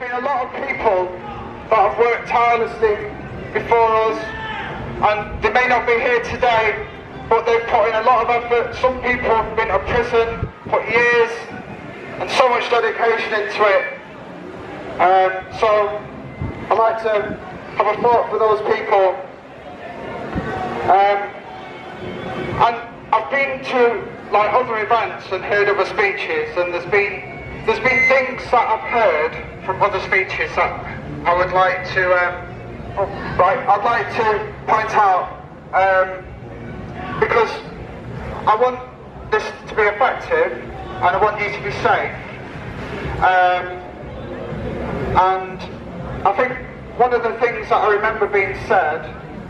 been a lot of people that have worked tirelessly before us, and they may not be here today, but they've put in a lot of effort. Some people have been to prison, put years and so much dedication into it. So I'd like to have a thought for those people. And I've been to like other events and heard other speeches, and there's been things that I've heard from other speeches that I would like to I'd like to point out, because I want this to be effective and I want you to be safe. And I think one of the things that I remember being said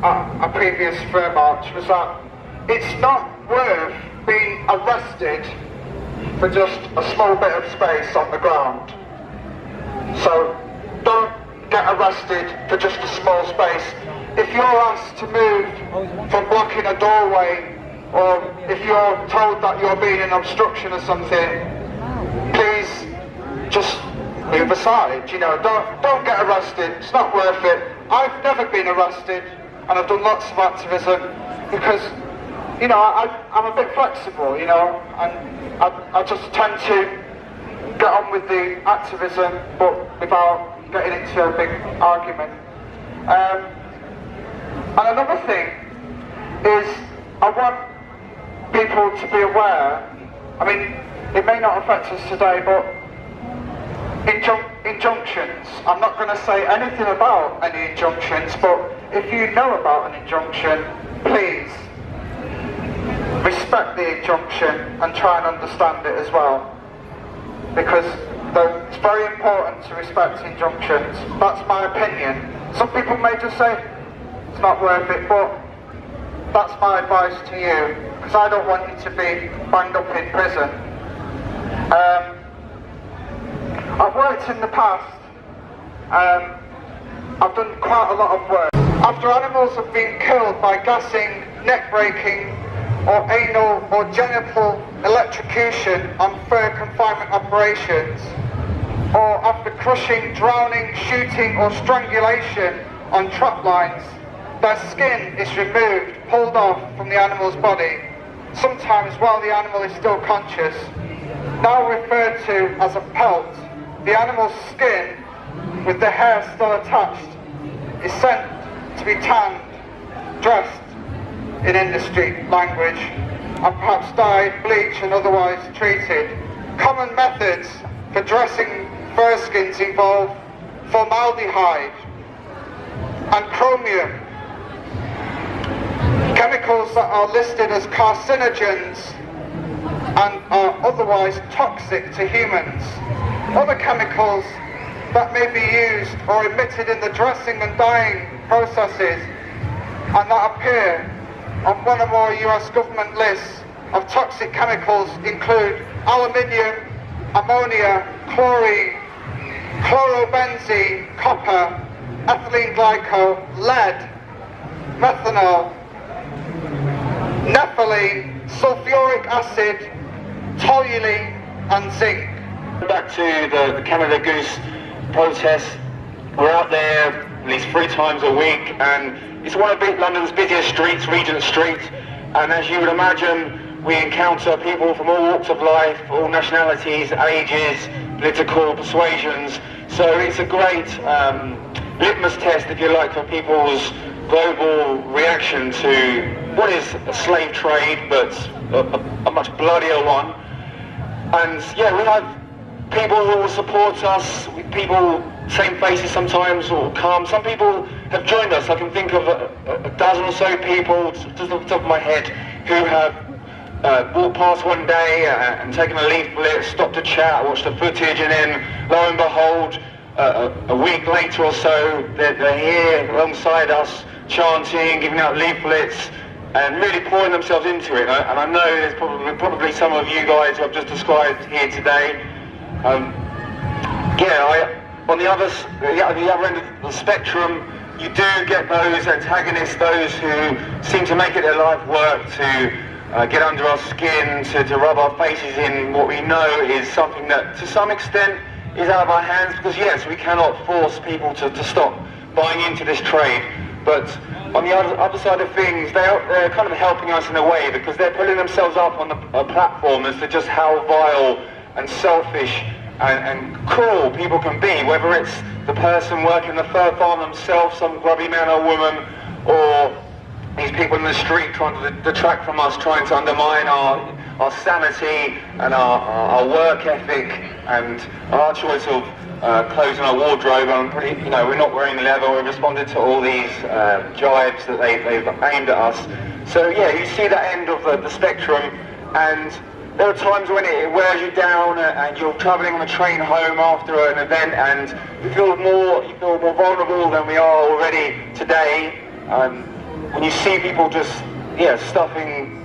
at a previous fair march was that it's not worth being arrested for just a small bit of space on the ground. So don't get arrested for just a small space. If you're asked to move from blocking a doorway, or if you're told that you're being an obstruction or something, please just move aside. You know, don't get arrested. It's not worth it. I've never been arrested, and I've done lots of activism because, you know, I'm a bit flexible, you know, and I just tend to get on with the activism, but without getting into a big argument. And another thing is, I want people to be aware. I mean, it may not affect us today, but injunctions. I'm not going to say anything about any injunctions, but if you know about an injunction, please respect the injunction and try and understand it as well, because it's very important to respect injunctions. That's my opinion. Some people may just say it's not worth it, but that's my advice to you, because I don't want you to be banged up in prison. I've worked in the past, I've done quite a lot of work. After animals have been killed by gassing, neck breaking, or anal or genital electrocution on fur confinement operations, or after crushing, drowning, shooting or strangulation on trap lines, their skin is removed, pulled off from the animal's body, sometimes while the animal is still conscious. Now referred to as a pelt, the animal's skin, with the hair still attached, is sent to be tanned, dressed in industry language, and perhaps dyed, bleached and otherwise treated. Common methods for dressing fur skins involve formaldehyde and chromium, chemicals that are listed as carcinogens and are otherwise toxic to humans. Other chemicals that may be used or emitted in the dressing and dyeing processes and that appear on one or more US government lists of toxic chemicals include aluminium, ammonia, chlorine, chlorobenzene, copper, ethylene glycol, lead, methanol, nepheline, sulfuric acid, toluene and zinc. Back to the Canada Goose protest. We're out there at least 3 times a week, and it's one of London's busiest streets, Regent Street, and as you would imagine, we encounter people from all walks of life, all nationalities, ages, political persuasions, so it's a great litmus test, if you like, for people's global reaction to what is a slave trade, but a much bloodier one. And yeah, we have people who will support us, people, same faces sometimes, or come. Some people have joined us. I can think of a dozen or so people, just off the top of my head, who have walked past one day and taken a leaflet, stopped to chat, watched the footage, and then lo and behold, a week later or so, they're here alongside us, chanting, giving out leaflets, and really pouring themselves into it. And I know there's probably some of you guys who I've just described here today. On the other end of the spectrum, you do get those antagonists, those who seem to make it their life work to get under our skin, to rub our faces in what we know is something that to some extent is out of our hands, because yes, we cannot force people to stop buying into this trade, but on the other side of things, they're kind of helping us in a way, because they're putting themselves up on a platform as to just how vile and selfish and cruel people can be, whether it's the person working the fur farm themselves, some grubby man or woman, or these people in the street trying to detract from us, trying to undermine our sanity and our work ethic and our choice of clothes in our wardrobe. We're not wearing leather. We've responded to all these jibes that they've aimed at us. So yeah, you see that end of the spectrum, and there are times when it wears you down, and you're travelling on a train home after an event, and you feel more vulnerable than we are already today. When you see people just stuffing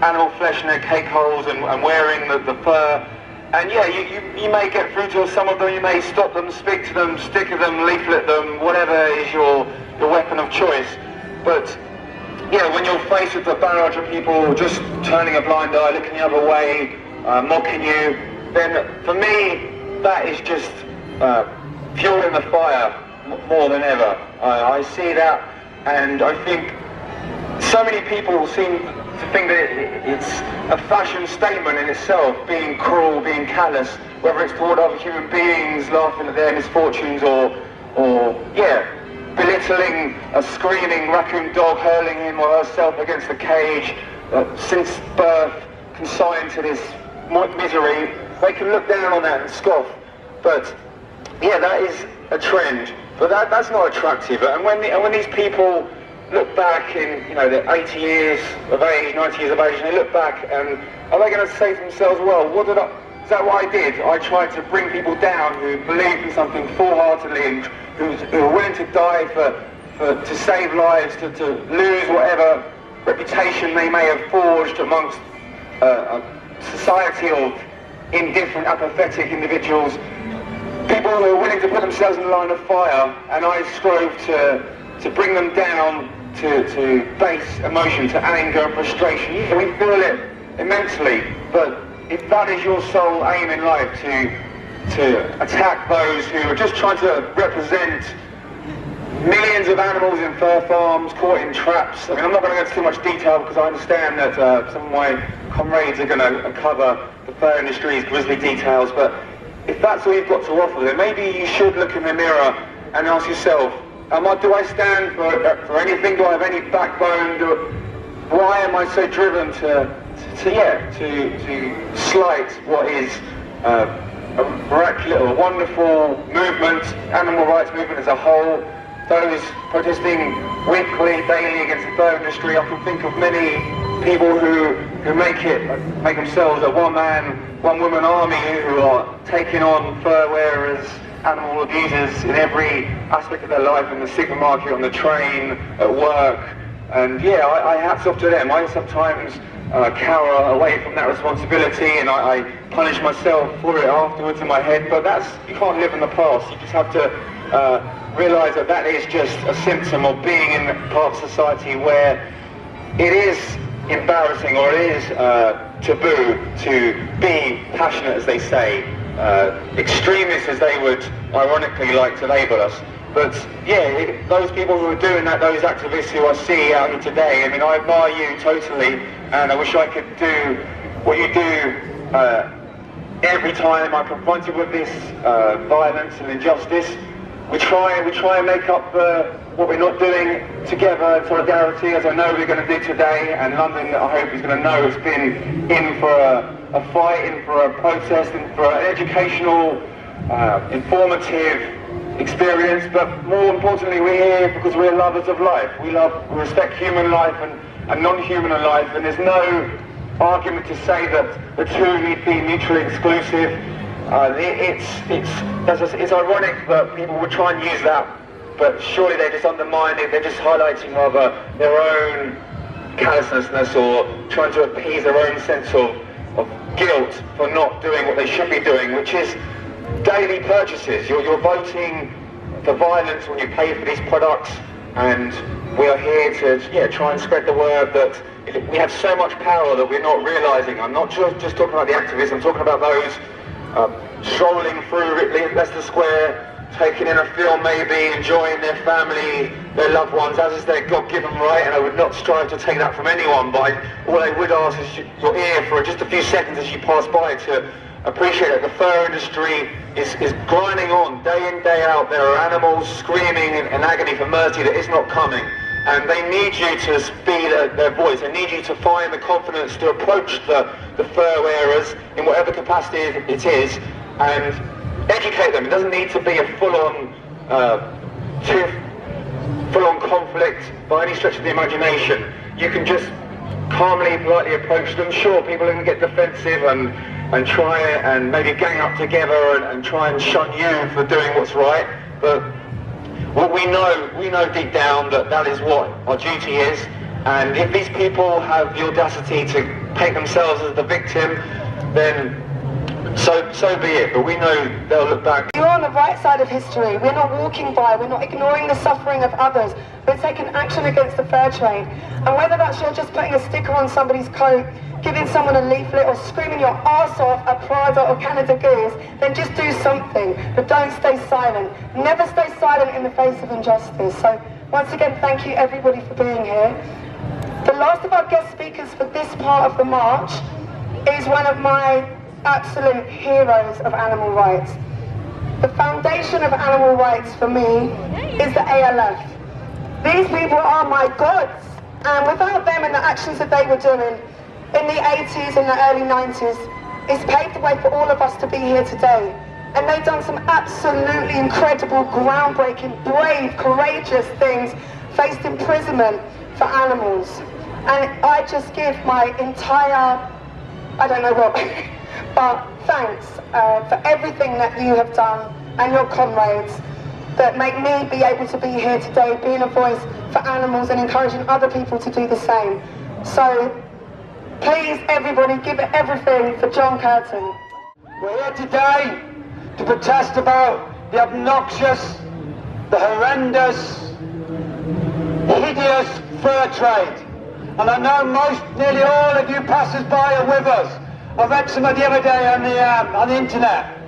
animal flesh in their cake holes and wearing the fur, and yeah, you may get through to some of them. You may stop them, speak to them, stick to them, leaflet them, whatever is your weapon of choice. But yeah, when you're faced with a barrage of people just turning a blind eye, looking the other way, mocking you, then for me, that is just fuel in the fire more than ever. I see that, and I think so many people seem to think that it's a fashion statement in itself, being cruel, being callous, whether it's toward other human beings, laughing at their misfortunes, or belittling a screaming raccoon dog, hurling him or herself against the cage, since birth, consigned to this misery. They can look down on that and scoff. But yeah, that is a trend. But that's not attractive. And when these people look back in, they're 80 years of age, 90 years of age, and they look back, and are they going to say to themselves, well, is that what I did? I tried to bring people down who believed in something full-heartedly, and who are willing to die to save lives, to lose whatever reputation they may have forged amongst a society of indifferent, apathetic individuals, people who are willing to put themselves in the line of fire, and I strove to bring them down to base emotion, to anger and frustration. We feel it immensely, but if that is your sole aim in life, to attack those who are just trying to represent millions of animals in fur farms, caught in traps. I mean, I'm not going to go into too much detail, because I understand that some of my comrades are going to cover the fur industry's grisly details, but if that's all you've got to offer, then maybe you should look in the mirror and ask yourself, do I stand for anything? Do I have any backbone? Why am I so driven to slight what is a miraculous, a wonderful movement, animal rights movement as a whole? Those protesting weekly, daily against the fur industry. I can think of many people who make themselves a one-man, one-woman army, who are taking on fur wearers, animal abusers in every aspect of their life, in the supermarket, on the train, at work. And yeah, I hats off to them. I sometimes cower away from that responsibility, and I punish myself for it afterwards in my head, but you can't live in the past. You just have to realise that is just a symptom of being in a part of society where it is embarrassing, or it is taboo to be passionate, as they say, extremists, as they would ironically like to label us. But yeah, those people who are doing that, those activists who I see out here today, I mean, I admire you totally, and I wish I could do what you do every time I'm confronted with this violence and injustice. We try and make up what we're not doing together in solidarity, as I know we're going to do today, and London, I hope, is going to know it's been in for a fight, in for a protest, in for an educational, informative experience. But more importantly, we're here because we're lovers of life. We respect human life and non-human life, and there's no argument to say that the two need to be mutually exclusive. It's ironic that people would try and use that, but surely they're just undermining, they're just highlighting rather their own callousness, or trying to appease their own sense of guilt for not doing what they should be doing, which is daily purchases. You're voting for violence when you pay for these products, and we are here to try and spread the word that we have so much power that we're not realising. I'm not just talking about the activists, I'm talking about those strolling through Leicester Square, taking in a film maybe, enjoying their family, their loved ones, as is their God-given right, and I would not strive to take that from anyone, but all I would ask is your ear for just a few seconds as you pass by to appreciate that the fur industry is grinding on day in, day out. There are animals screaming in agony for mercy that is not coming, and they need you to be their voice. They need you to find the confidence to approach the fur wearers in whatever capacity it is, and educate them. It doesn't need to be a full-on conflict by any stretch of the imagination. You can just calmly, politely approach them. Sure, people are going to get defensive and try and maybe gang up together and try and shun you for doing what's right, but what we know deep down that is what our duty is, and if these people have the audacity to paint themselves as the victim, then so be it, but we know they'll look back. You're on the right side of history. We're not walking by, we're not ignoring the suffering of others. We're taking action against the fur trade. And whether that's you're just putting a sticker on somebody's coat, giving someone a leaflet, or screaming your arse off at Prada or Canada Goose, then just do something, but don't stay silent. Never stay silent in the face of injustice. So once again, thank you everybody for being here. The last of our guest speakers for this part of the march is one of my absolute heroes of animal rights. The foundation of animal rights for me is the ALF. These people are my gods, and without them and the actions that they were doing in the 80s and the early 90s, it's paved the way for all of us to be here today. And they've done some absolutely incredible, groundbreaking, brave, courageous things, faced imprisonment for animals. And I just give my entire, I don't know what, but thanks for everything that you have done and your comrades that make me be able to be here today, being a voice for animals and encouraging other people to do the same. So please, everybody, give it everything for John Curtin. We're here today to protest about the obnoxious, the horrendous, hideous fur trade. And I know nearly all of you passers-by are with us. I read some of the other day on the internet.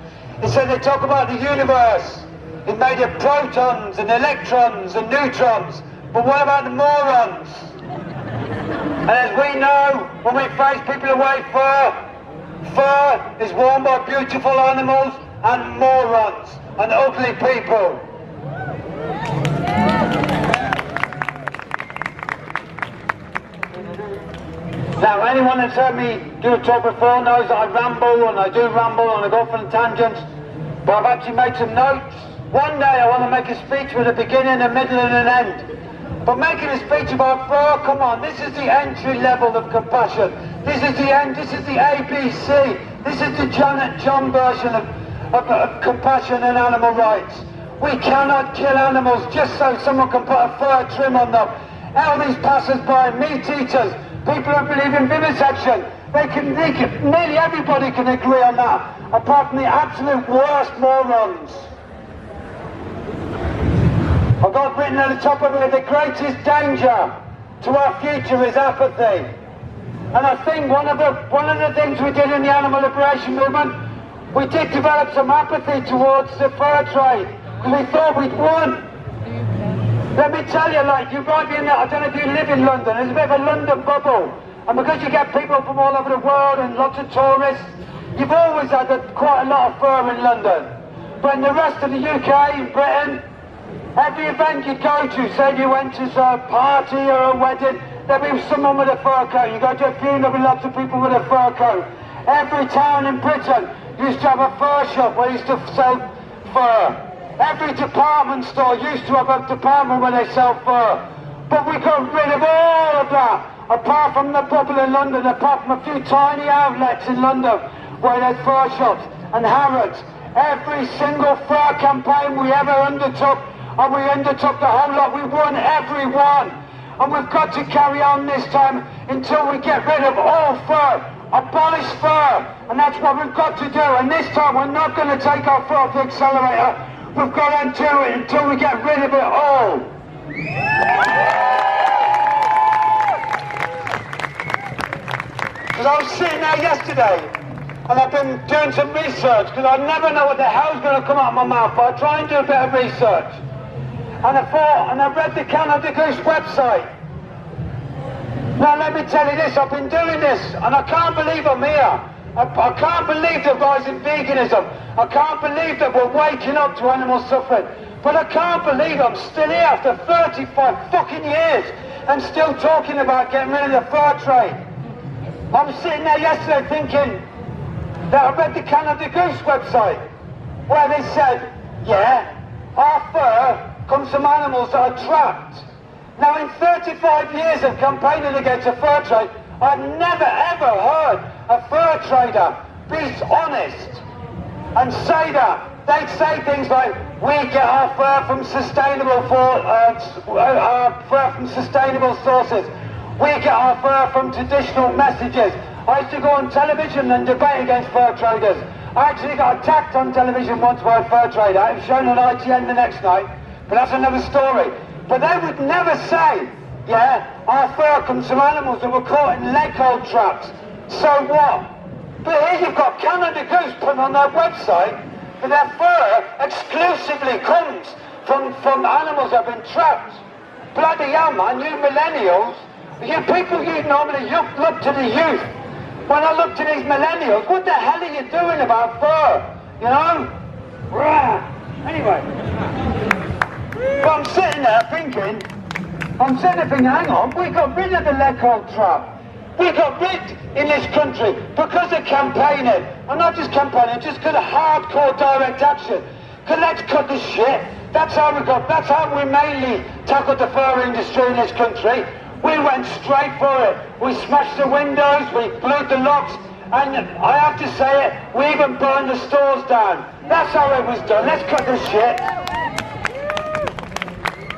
It said they talk about the universe. It's made of protons and electrons and neutrons. But what about the morons? And as we know, when we face people who wear fur is worn by beautiful animals and morons and ugly people. Now, anyone that's heard me do a talk before knows that I ramble, and I do ramble, and I go off on tangents, but I've actually made some notes. One day I want to make a speech with a beginning, a middle, and an end. But making a speech about fur, come on, this is the entry level of compassion. This is the end, this is the ABC. This is the Janet John version of compassion and animal rights. We cannot kill animals just so someone can put a fur trim on them. All these passers-by, meat eaters, people who believe in vivisection, nearly everybody can agree on that, apart from the absolute worst morons. I've got written at the top of it, the greatest danger to our future is apathy. And I think one of the things we did in the animal liberation movement, we did develop some apathy towards the fur trade, because we thought we'd won. Let me tell you, like, you might be in there, I don't know if you live in London, there's a bit of a London bubble. And because you get people from all over the world and lots of tourists, you've always had quite a lot of fur in London. But in the rest of the UK, in Britain, every event you go to, say you went to a party or a wedding, there'll be someone with a fur coat. You go to a funeral, there'll be lots of people with a fur coat. Every town in Britain used to have a fur shop where they used to sell fur. Every department store used to have a department where they sell fur. But we got rid of all of that, apart from the bubble in London, apart from a few tiny outlets in London where there's fur shops and Harrods. Every single fur campaign we ever undertook, and we undertook the whole lot, we won every one. And we've got to carry on this time until we get rid of all fur, abolish fur, and that's what we've got to do. And this time we're not going to take our foot off the accelerator. We've got to do it until we get rid of it all. Because I was sitting there yesterday, And I've been doing some research, because I never know what the hell's going to come out of my mouth, but I try and do a bit of research. And I read the Canada Goose website. Now let me tell you this, I've been doing this, and I can't believe I'm here. I can't believe the rise in veganism. I can't believe that we're waking up to animal suffering. But I can't believe I'm still here after 35 fucking years and still talking about getting rid of the fur trade. I'm sitting there yesterday thinking that I read the Canada Goose website where they said, yeah, our fur comes from animals that are trapped. Now in 35 years of campaigning against the fur trade, I've never ever heard a fur trader be honest and say that. They'd say things like, we get our fur from sustainable sources. We get our fur from traditional messages. I used to go on television and debate against fur traders. I actually got attacked on television once by a fur trader. It was shown on ITN the next night, but that's another story. But they would never say, yeah, our fur comes from animals that were caught in leg hold traps. So what? But here you've got Canada Goose put on their website that their fur exclusively comes from animals that have been trapped. Bloody hell, man, you millennials, you people you normally look to the youth. When I look to these millennials, what the hell are you doing about fur? You know? Anyway. But I'm sitting there thinking, hang on, we got rid of the leg hold trap. We got rid in this country because of campaigning. And not just campaigning, just because of hardcore direct action. Because let's cut this shit. That's how we mainly tackled the fur industry in this country. We went straight for it. We smashed the windows, we blew the locks, and I have to say it, we even burned the stores down. That's how it was done. Let's cut this shit.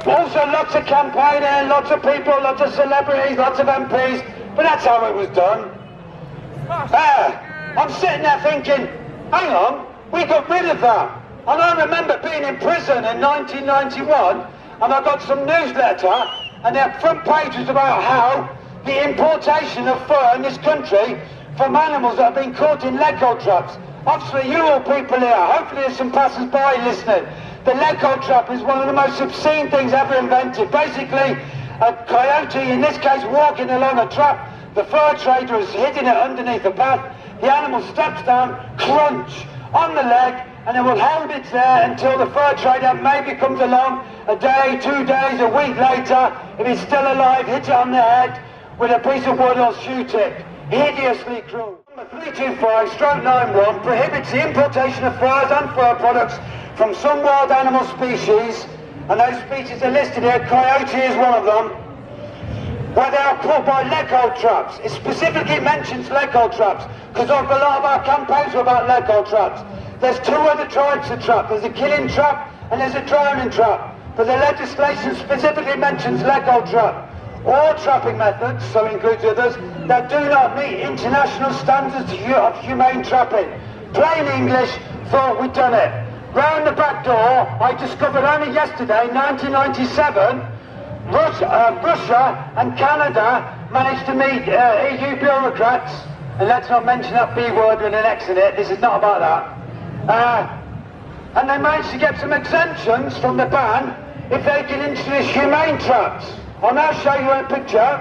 Also lots of campaigning, lots of people, lots of celebrities, lots of MPs, but that's how it was done. I'm sitting there thinking, hang on, we got rid of that. And I remember being in prison in 1991, and I got some newsletter, and their front page was about how the importation of fur in this country from animals that have been caught in leg hold traps. Obviously you all people here, hopefully there's some passers-by listening. The leg hold trap is one of the most obscene things ever invented. Basically, a coyote, in this case, walking along a trap, the fur trader is hitting it underneath the path, the animal steps down, crunch, on the leg, and it will hold it there until the fur trader maybe comes along a day, 2 days, a week later, if he's still alive, hits it on the head with a piece of wood or shoot it. Hideously cruel. Number 325/91 prohibits the importation of furs and fur products from some wild animal species, and those species are listed here. Coyote is one of them, where they are caught by leg hold traps. It specifically mentions leg hold traps, because a lot of our campaigns are about leg hold traps. There's two other types of trap. There's a killing trap and there's a drowning trap. But the legislation specifically mentions leg hold trap. All trapping methods, so includes others, that do not meet international standards of humane trapping. Plain English, thought we'd done it. Round the back door, I discovered only yesterday, 1997, Russia and Canada managed to meet EU bureaucrats, and let's not mention that B word with an X in it, this is not about that. And they managed to get some exemptions from the ban if they can introduce humane traps. I'll now show you a picture.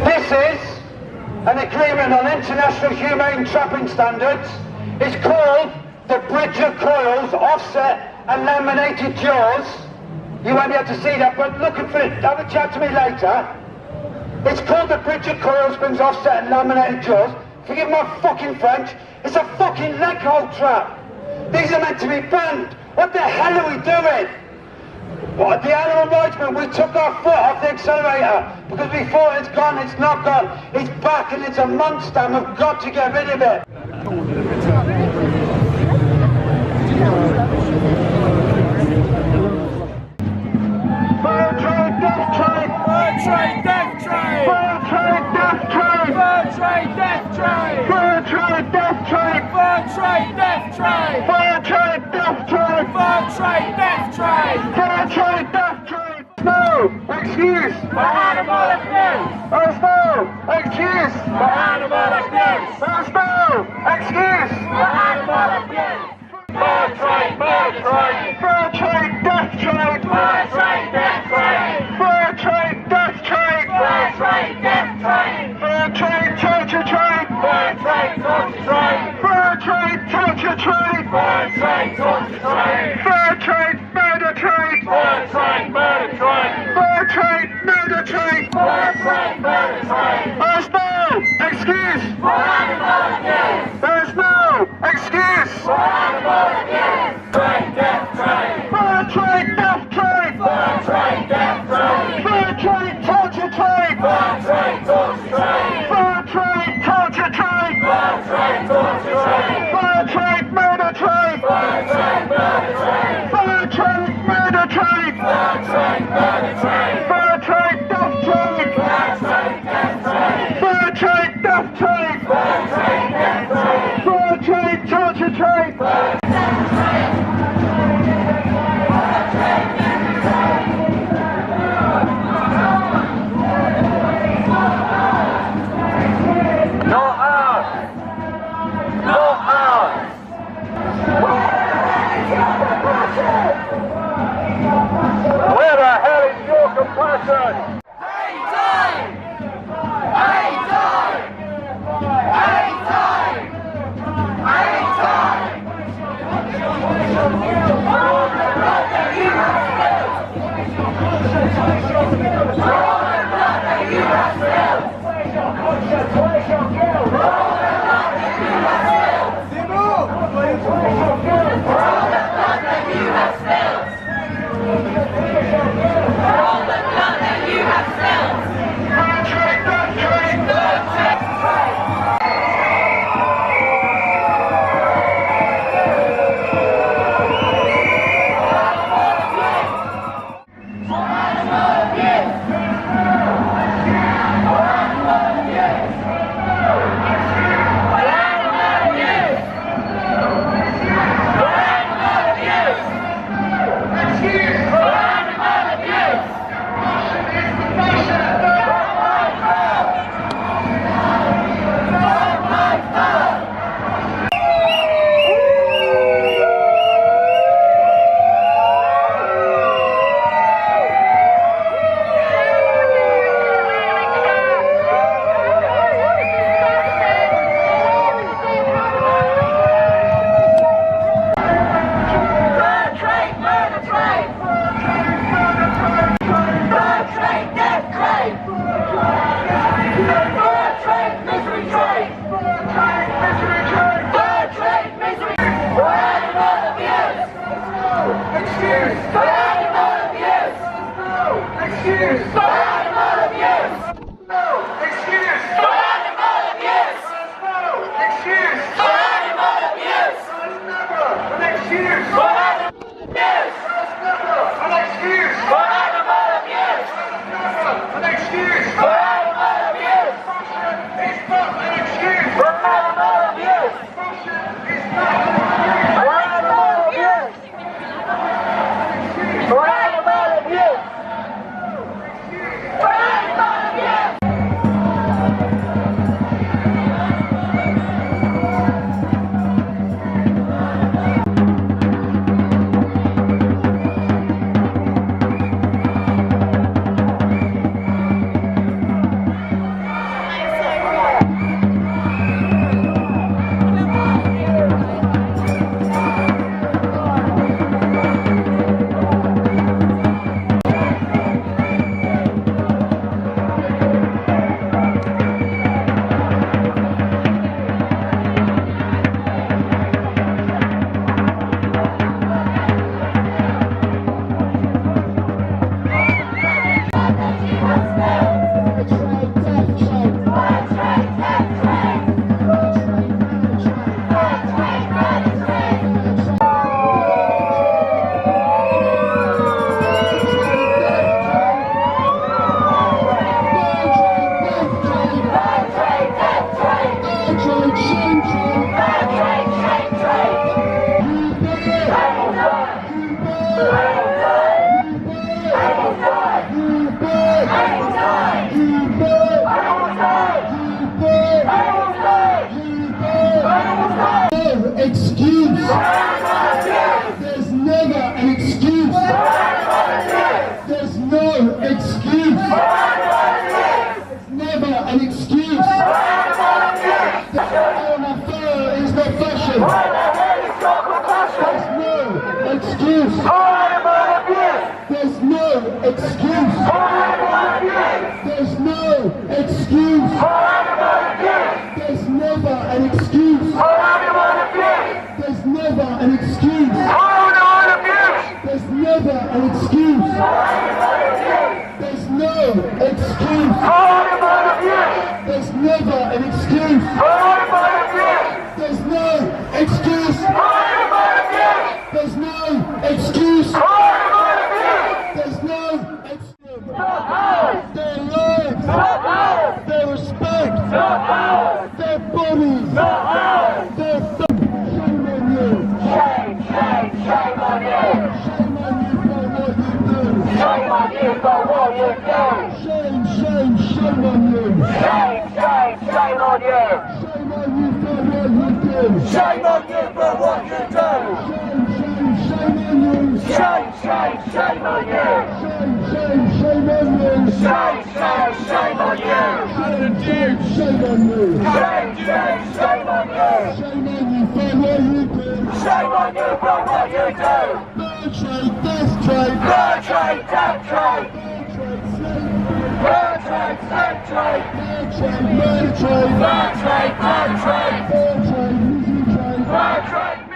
This is an agreement on international humane trapping standards. It's called the Bridge of Coils Offset and Laminated Jaws. You won't be able to see that, but look for it. Have a chat to me later. It's called the Bridge of Coil Springs Offset and Laminated Jaws. Forgive my fucking French. It's a fucking leg hold trap. These are meant to be banned. What the hell are we doing? What, the animal rights movement, we took our foot off the accelerator because we thought it's gone, it's not gone. It's back and it's a monster and we've got to get rid of it. Fur trade, death trade! Fur trade, death trade! Fur trade, death trade! Fur trade, death trade! Fur trade, death trade! Fur trade, death trade! Fur trade, death trade! Fur trade, death trade! Fur trade, death trade! No! excuse for animal abuse. There's no excuse For animal abuse. There's no excuse For animal abuse. Fair trade, fair trade. Fair trade, death trade. Fair trade, death trade. Fair trade, death trade. Fair trade, death trade. Fair trade, torture trade. Fair trade, torture trade. Fair trade, torture trade. Fair trade, torture trade. Fair trade, murder trade. Fair trade, murder trade. Fair trade, murder trade. Fair trade, murder trade. There's no excuse. For animal abuse. There's no excuse. For animal abuse. Trade, death trade. Fair trade, death trade. Fair trade, death trade. Fair trade, torture trade. Fair trade, torture trade. Fair trade, torture trade. Fair trade, torture trade. Fair trade, murder trade. Fair trade, murder trade. Fair trade, murder trade. Fair trade, murder trade. Fair trade, death trade. Fair trade, death trade. Fair trade, death trade. Fair trade, death trade. Fair trade, torture trade. Not ours. Not ours. Where the hell is your compassion? Hang time! Hang time! Hang time! Hang time! All the blood that you have spilled! All the blood that you have spilled! All the blood that you have spilled! All the blood that you have spilled! All the blood that you have spilled! Fair trade, death trade! Fair trade, trade! For animal abuse! excuse. There's never an excuse. There's no excuse. There's never an excuse. An affair is not fashion. There's no excuse. There's no excuse. There's no excuse. There's never an excuse. There's never an excuse. There's never an excuse. There's no excuse. There's never an excuse. There's no excuse. There's no excuse. There's no excuse. Their lives, their respect, their bodies, their shame on you. Shame, shame, shame on you. Shame on you for what you do. Shame on you for what you do. Shame, shame, shame on you. Shame, shame, shame on you. Shame on you for what you do. Shame on you for what you do. Shame on you. Shame, shame, shame on you. Shame on you. Shame, shame, shame on you. Shame on you. Shame, shame, shame on you. Shame on you for what you do. Shame on you for what you do. Bird trade, death trade. Bird trade, death trade. Bird trade, slave trade. Bird trade, slave trade. Bird trade, murder trade. Bird trade, bird trade.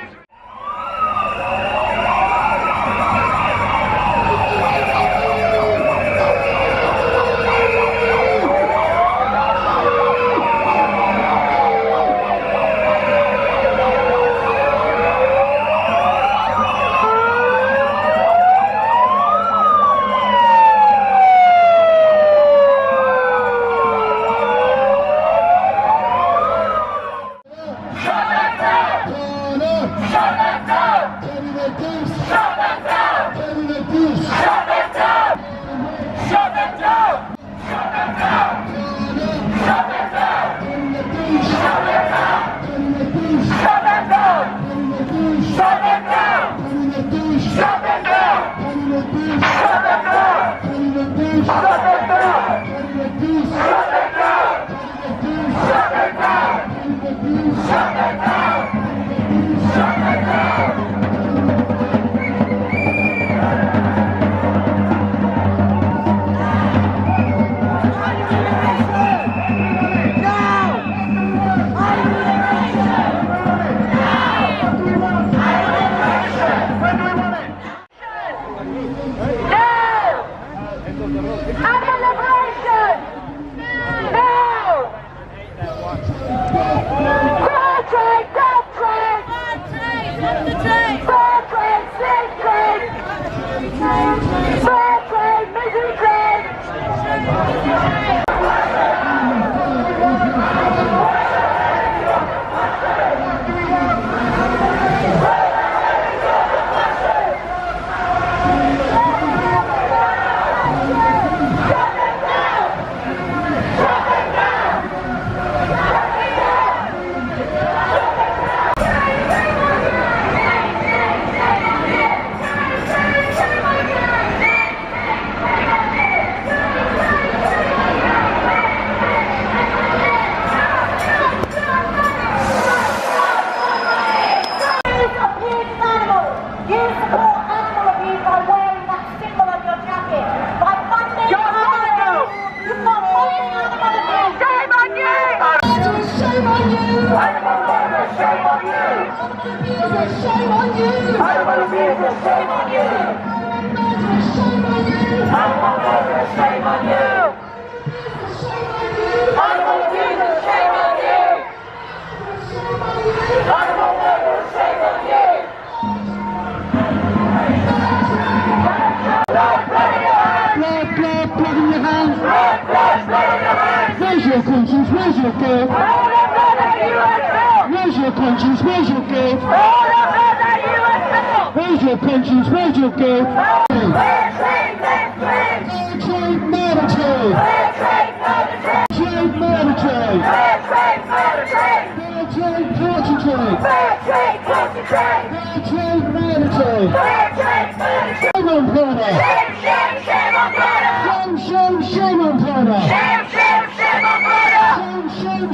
Bird trade, misery trade. Bird trade, misery. Where's your conscience? Where's your guilt? Where's your conscience? Where's your guilt? Where's your conscience? Where's your guilt? Fair trade, murder trade. Trade, murder trade. Fair trade, torture trade. Fair trade, concentrate! Fair trade, mandatory! Fair trade, mandatory! Shame on product! Shame, shame, shame on product! Shame, shame, shame on product! Shame, shame, shame on product! Shame,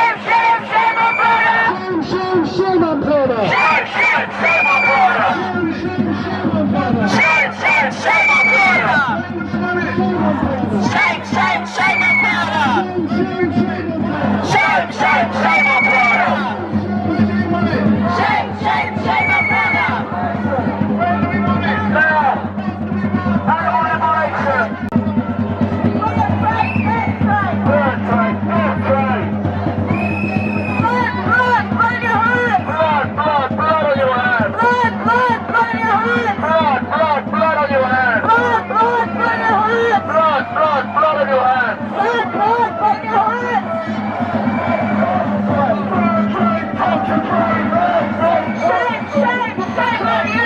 shame, shame on product! Shame, shame, shame on product! Shame, shame, shame on product! Shame, shame, shame on product! Shame, shame, shame on product! Shame, shame, shame on product! Shame, shame, shame on product! Shame, shame, shame on product! Shame, shame, shame on product! Where do we want it? Now! Animal liberation! Fair trade, fair trade! Fair trade, fair trade! Blood, blood, blood your hands! Blood, blood, blood on your hands! Blood, blood, blood your hands! Blood, blood, blood on your hands! Blood, blood, blood your hands! Blood, blood, blood on your hands! Blood, blood, blood your hands! Shame, shame, shame on you!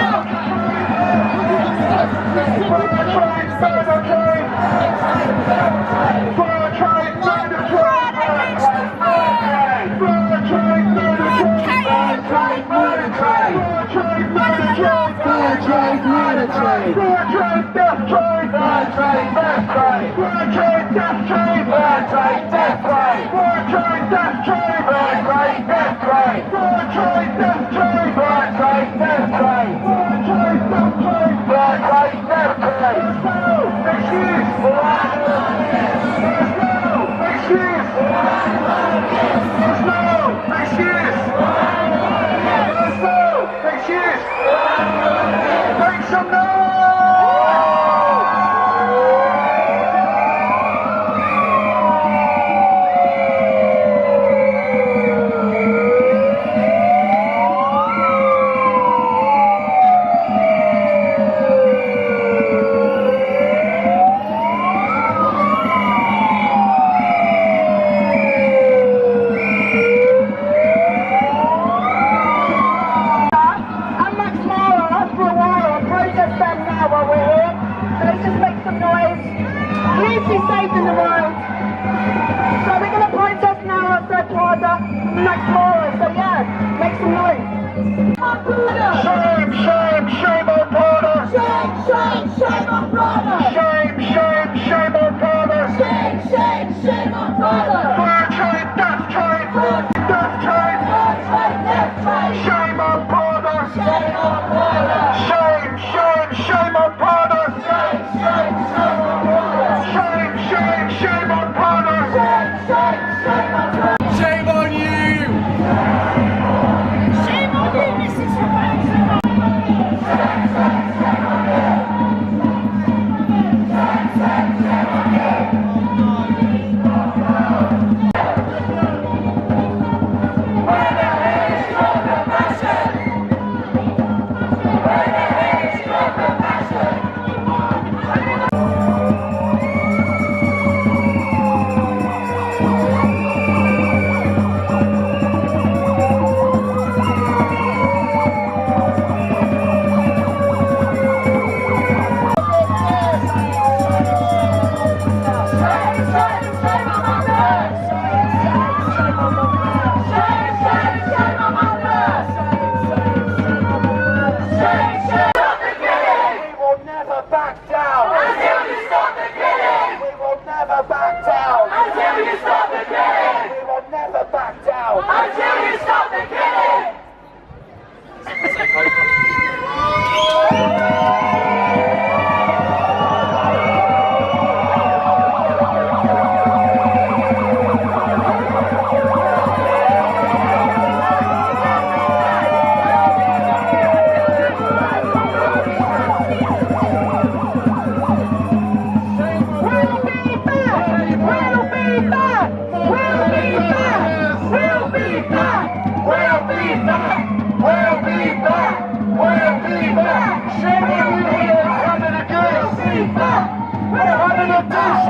Please be safe in the road. So we're going to protest now outside Plaza next morning. So yeah, make some noise. Shame, shame, shame on Prada! Shame, shame, shame on Prada! Shame, shame, shame on Prada! Shame, shame, shame on Prada! Fair trade, death trade! Death trade! Death trade! Shame on Prada! Shame on Prada! Shame, shame, shame on Prada! Shame, shame, shame on Prada! Shame, shame, shame on Prada! Shame, shame, shame on Prada! Shame on you! Shame on you, Mrs. Rebecca!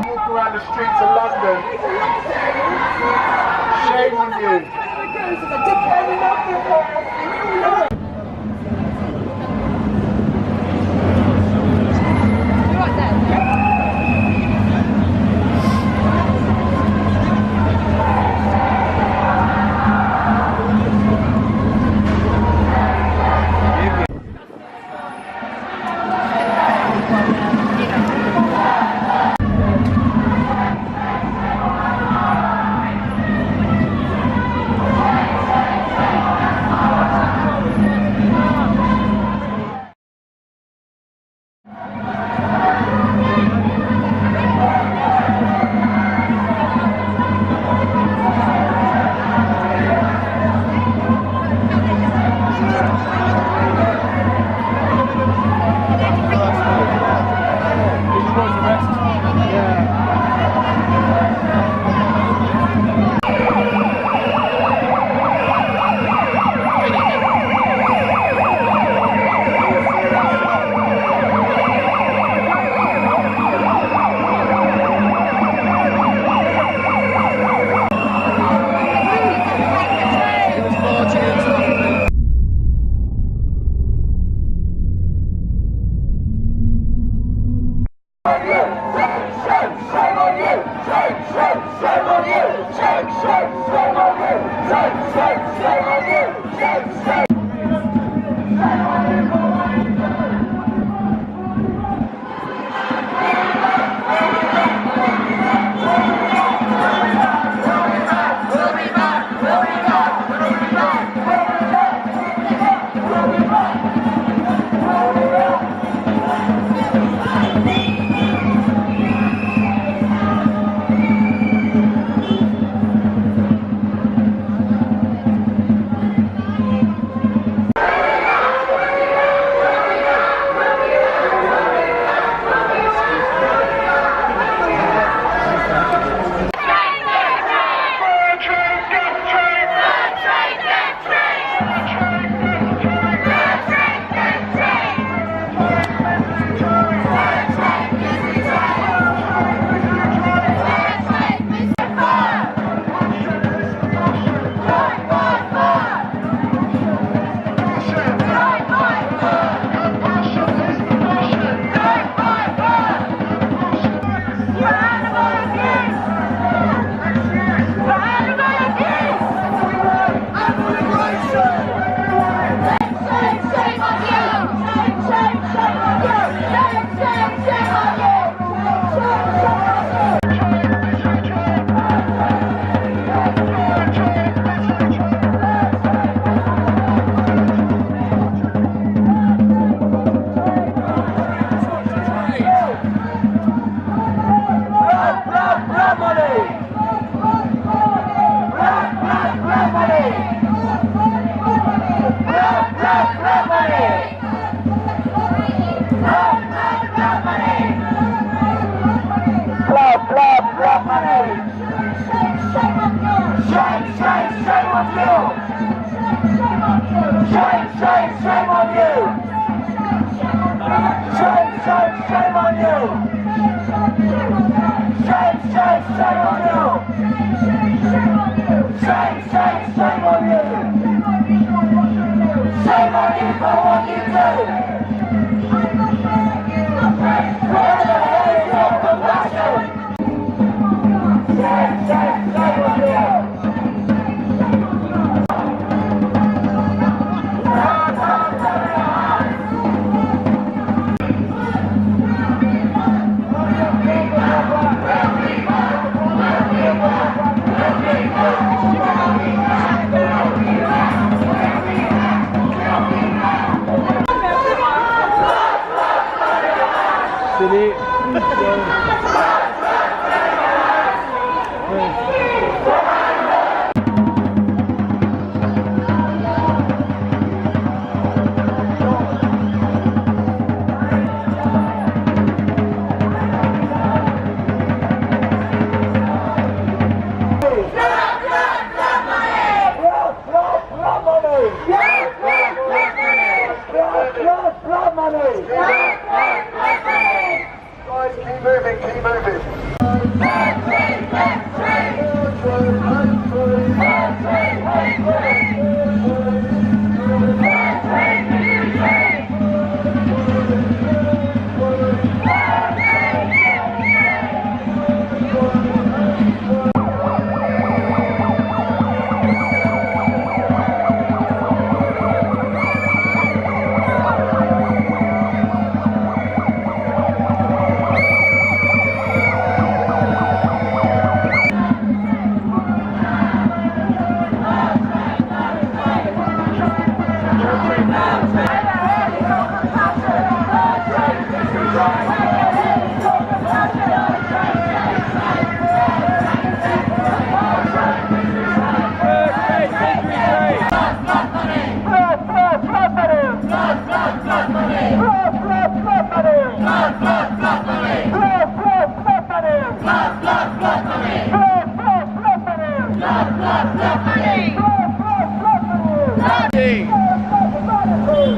Walk around the streets of London. Shame on you.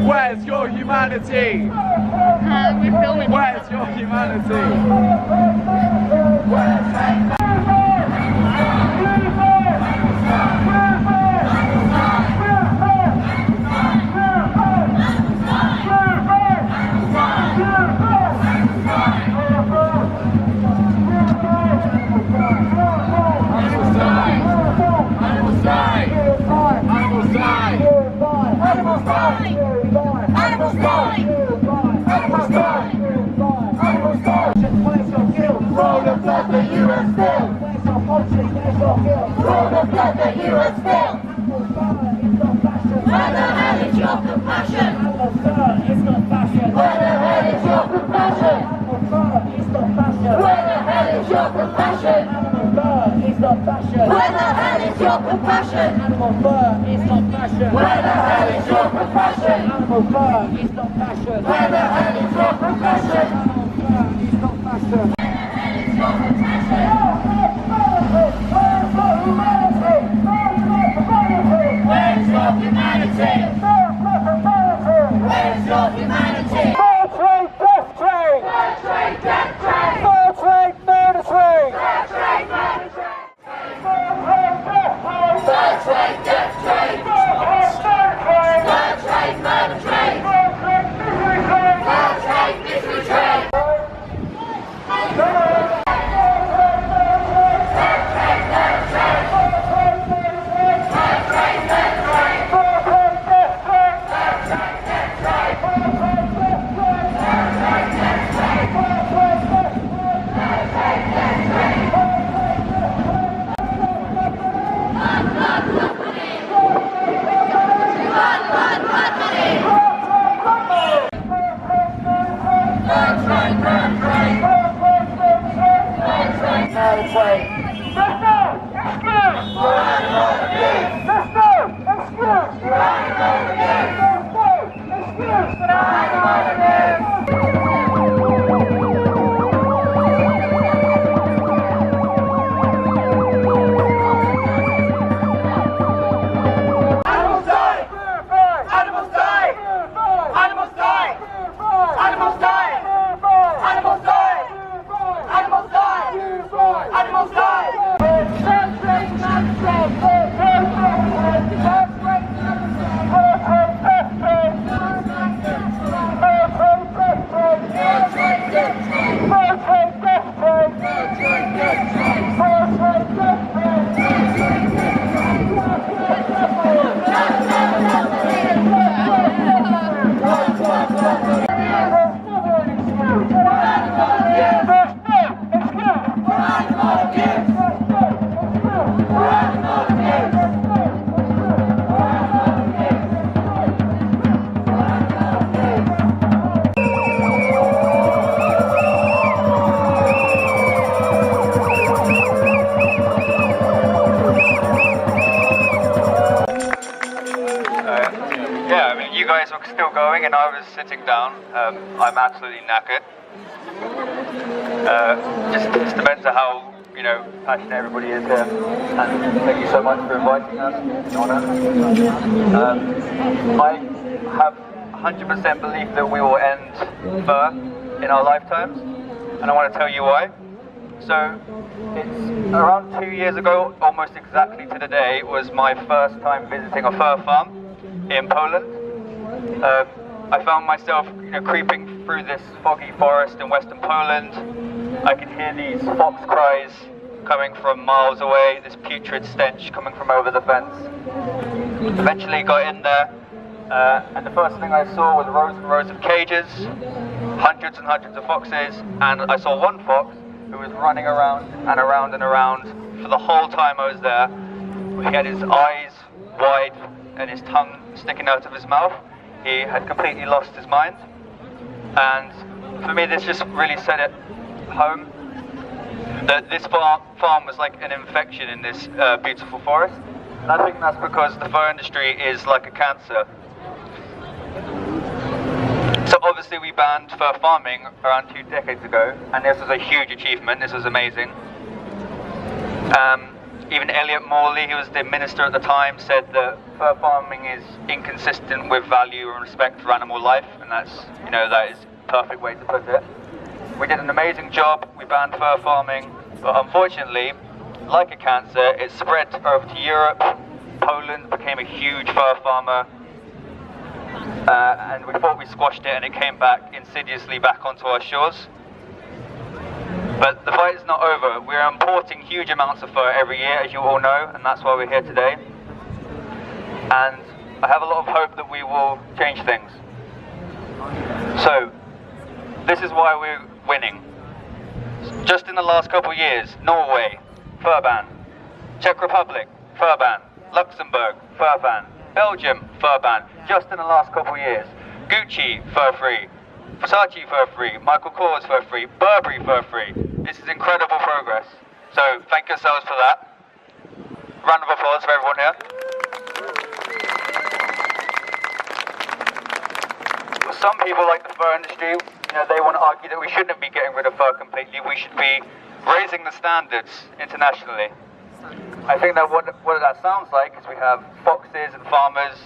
Where's your humanity? We're filming. Where's your humanity? I will die. Animals die! Animals die! Animals die! Where's your guilt? Throw the blood that you have spilled! Where's your conscience? Where's your guilt? Throw the blood that you have spilled! Animal fire is not fashion! Where the hell is your compassion? Animal fur is not fashion! Where the hell is your compassion? Animal fur is not fashion! Where the hell is your compassion? Animal fur is not fashion! Where the hell is your compassion? Animal fur is not fashion! Where the hell is your compassion? Animal fur is not fashion! Where the hell is your compassion? Animal fur is not fashion! Where the hell is your compassion? Where's your humanity? Where's your humanity? Fair trade, death trade! Fair trade, death trade! Fair trade, murder trade! Fair trade, murder trade! Fair trade, death trade! Fair trade, death trade! Fair trade, Fair trade, murder trade! Fair trade, misery trade! Fair trade, misery trade! You guys were still going and I was sitting down. I'm absolutely knackered. Just depends on how, passionate everybody is here. And thank you so much for inviting us. It's an honour. I have 100% belief that we will end fur in our lifetimes, and I want to tell you why. So, it's around 2 years ago, almost exactly to the day, was my first time visiting a fur farm in Poland. I found myself creeping through this foggy forest in western Poland. I could hear these fox cries coming from miles away, this putrid stench coming from over the fence. Eventually got in there, and the first thing I saw was rows and rows of cages, hundreds and hundreds of foxes, and I saw one fox who was running around and around and around for the whole time I was there. He had his eyes wide and his tongue sticking out of his mouth. He had completely lost his mind, and for me this just really set it home that this farm was like an infection in this beautiful forest. And I think that's because the fur industry is like a cancer. So obviously we banned fur farming around 2 decades ago, and this was a huge achievement. This was amazing. Even Elliot Morley, who was the minister at the time, said that fur farming is inconsistent with value and respect for animal life, and that's, that is a perfect way to put it. We did an amazing job. We banned fur farming, but unfortunately, like a cancer, it spread over to Europe. Poland became a huge fur farmer, and we thought we squashed it, and it came back insidiously back onto our shores. But the fight is not over. We're importing huge amounts of fur every year, as you all know, and that's why we're here today. And I have a lot of hope that we will change things. So, this is why we're winning. Just in the last couple of years, Norway, fur ban. Czech Republic, fur ban. Luxembourg, fur ban. Belgium, fur ban. Just in the last couple of years. Gucci, fur free. Versace, fur free. Michael Kors, fur free. Burberry, fur free. This is incredible progress. So, thank yourselves for that. Round of applause for everyone here. Some people, like the fur industry, they want to argue that we shouldn't be getting rid of fur completely. We should be raising the standards internationally. I think that what that sounds like is we have foxes and farmers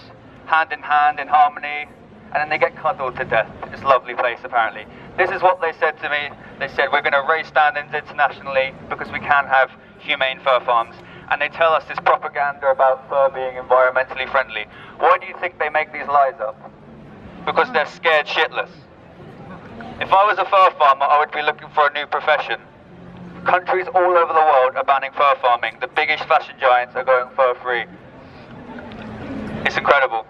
hand in harmony, and then they get cuddled to death. It's a lovely place, apparently. This is what they said to me. They said, we're going to raise standards internationally because we can have humane fur farms. And they tell us this propaganda about fur being environmentally friendly. Why do you think they make these lies up? Because they're scared shitless. If I was a fur farmer, I would be looking for a new profession. Countries all over the world are banning fur farming. The biggest fashion giants are going fur free. It's incredible.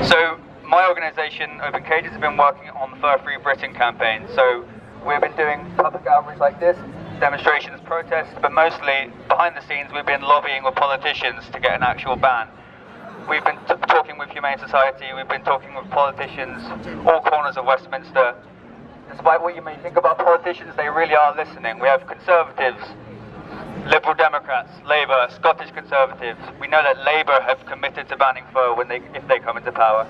So my organisation, Open Cages, has been working on the Fur Free Britain campaign. So we've been doing public outreach like this, demonstrations, protests, but mostly behind the scenes we've been lobbying with politicians to get an actual ban. We've been talking with Humane Society, we've been talking with politicians, all corners of Westminster. Despite what you may think about politicians, they really are listening. We have Conservatives, Liberal Democrats, Labour, Scottish Conservatives. We know that Labour have committed to banning fur if they come into power.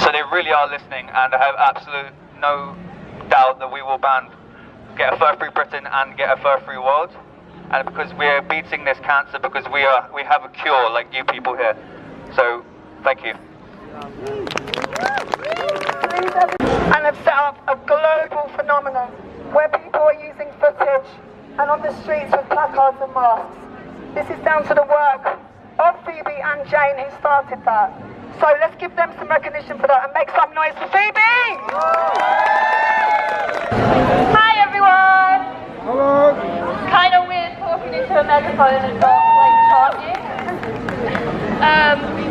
So they really are listening, and I have absolute no doubt that we will get a fur-free Britain and get a fur-free world. And because we're beating this cancer, because we have a cure like you people here. So, thank you. And have set up a global phenomenon where people are using footage and on the streets with placards and masks. This is down to the work of Phoebe and Jane who started that. So let's give them some recognition for that and make some noise for Phoebe! Hi everyone! Hello. Kind of weird talking into a megaphone and not like charging.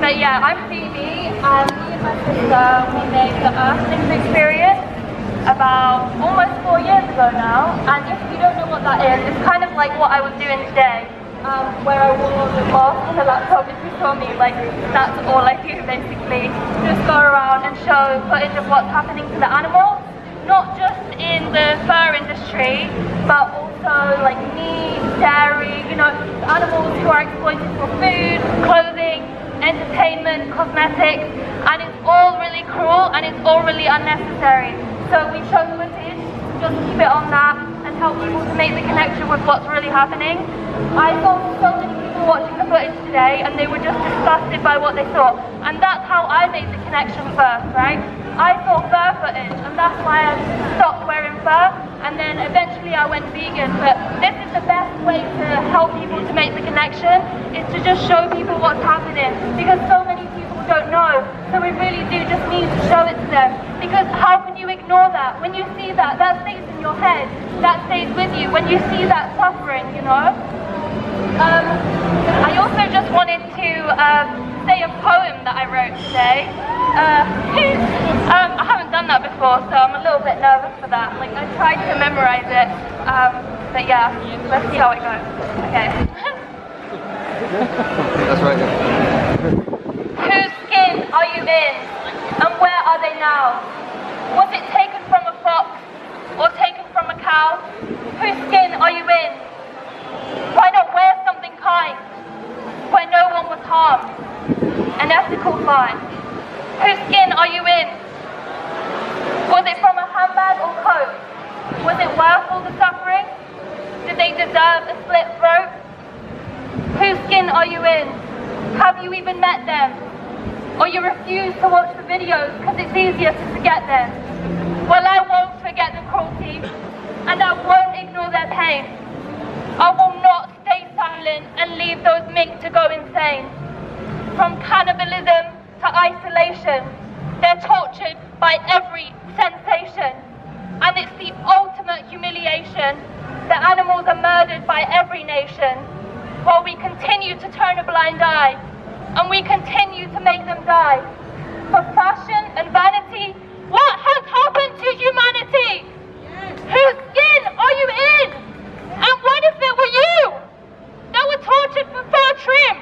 But yeah, I'm Phoebe, and me and my sister, we made the Earthlings experience about almost 4 years ago now. And if you don't know what that is, it's kind of like what I was doing today, where I wore the mask and the laptop. If you saw me, like, that's all I do basically. Just go around and show footage of what's happening to the animals, not just in the fur industry, but also like meat, dairy, animals who are exploited for food, clothing, entertainment, cosmetics, and it's all really cruel and it's all really unnecessary. So we show footage, just keep it on that and help people to make the connection with what's really happening. I saw so many people watching the footage today and they were just disgusted by what they saw, and that's how I made the connection first, right? I saw fur footage and that's why I stopped wearing fur, and then eventually I went vegan. But this is the best way to help people to make the connection, is to just show people what's happening, because so many people don't know. So we really do just need to show it to them, because how can you ignore that? When you see that, that stays in your head, that stays with you when you see that suffering, I also just wanted to say a poem that I wrote today. I haven't done that before, so I'm a little bit nervous for that. Like, I tried to memorize it, but yeah, let's see how it goes. Okay. That's right. Whose skin are you in, and where are they now? Was it taken from a fox, or taken from a cow? Whose skin are you in? Why not wear something kind, where no one was harmed? An ethical fine. Whose skin are you in? Was it from a handbag or coat? Was it worth all the suffering? Did they deserve a slit throat? Whose skin are you in? Have you even met them? Or you refuse to watch the videos because it's easier to forget them? Well, I won't forget the cruelty, and I won't ignore their pain. I will not stay silent and leave those mink to go insane. From cannibalism to isolation, they're tortured by every sensation. And it's the ultimate humiliation. The animals are murdered by every nation, while we continue continue to turn a blind eye, and we continue to make them die. For fashion and vanity, what has happened to humanity? Whose skin are you in? And what if it were you that were tortured for fur trim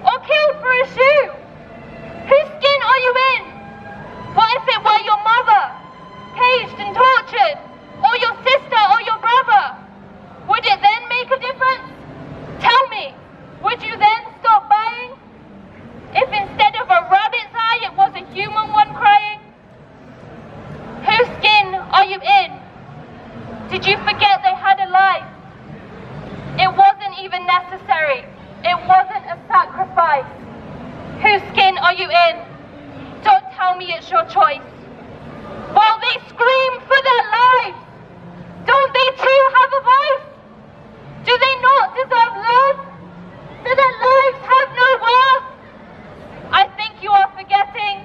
or killed for a shoe? Whose skin are you in? What if it were your mother, caged and tortured, or your sister or your brother? Would it then make a difference? Tell me, would you then stop buying? If instead of a rabbit's eye it was a human one crying? Whose skin are you in? Did you forget they had a life? It wasn't even necessary. It wasn't a sacrifice. Whose skin are you in? Don't tell me it's your choice. While they scream for their lives, don't they too have a voice? Do they not deserve love? Do their lives have no worth? I think you are forgetting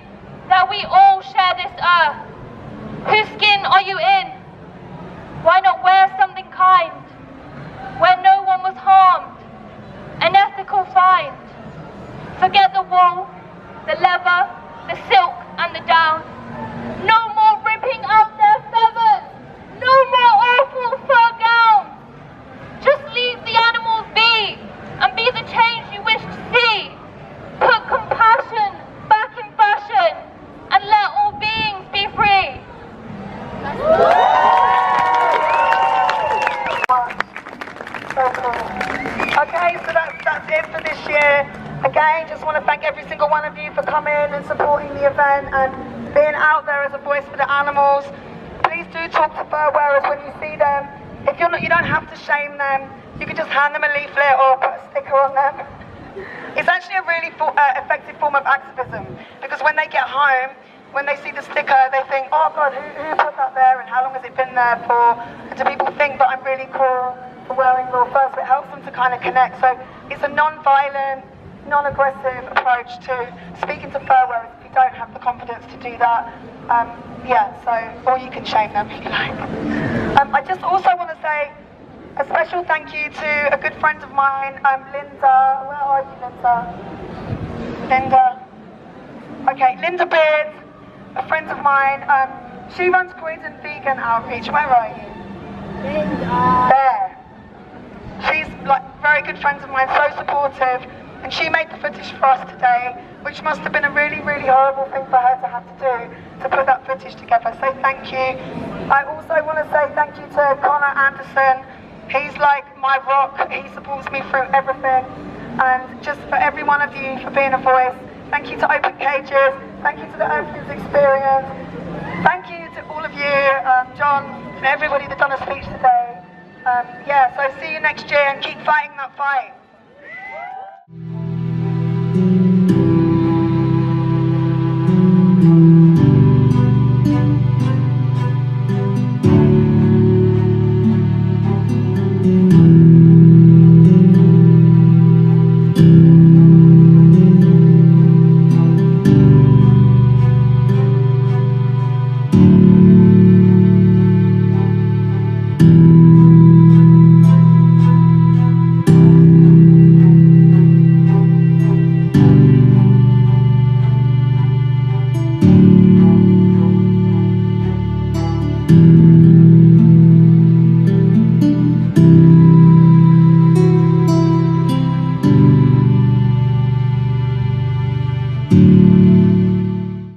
that we all share this earth. Whose skin are you in? Why not wear something kind, where no one was harmed, an ethical find? Forget the wool, the leather, the silk and the down. No more ripping out their feathers, no more awful fur gowns. Just leave the animals be, and be the change you wish to see. Put compassion back in fashion, and let all beings be free. Okay, so that's it for this year. Again, just want to thank every single one of you for coming and supporting the event and being out there as a voice for the animals. Please do talk to fur wearers when you see them. If you're not, you don't have to shame them. You can just hand them a leaflet or put a sticker on them. It's actually a really effective form of activism, because when they get home, when they see the sticker, they think, oh God, who put that there and how long has it been there for? And do people think that I'm really cool for wearing raw fur? So it helps them to kind of connect. So it's a non-violent, non-aggressive approach to speaking to fur wearers if you don't have the confidence to do that. Or you can shame them if you like. I just also want to say a special thank you to a good friend of mine, Linda. Where are you, Linda? Linda. Okay, Linda Beard, a friend of mine. She runs Croydon Vegan Outreach. Where are you? Linda. There. She's like very good friends of mine, so supportive. And she made the footage for us today, which must have been a really, really horrible thing for her to have to do, to put that footage together. So thank you. I also want to say thank you to Connor Anderson. He's like my rock. He supports me through everything. And just for every one of you for being a voice. Thank you to Open Cages. Thank you to the Open's Experience. Thank you to all of you, John, and everybody that done a speech today. So see you next year and keep fighting that fight.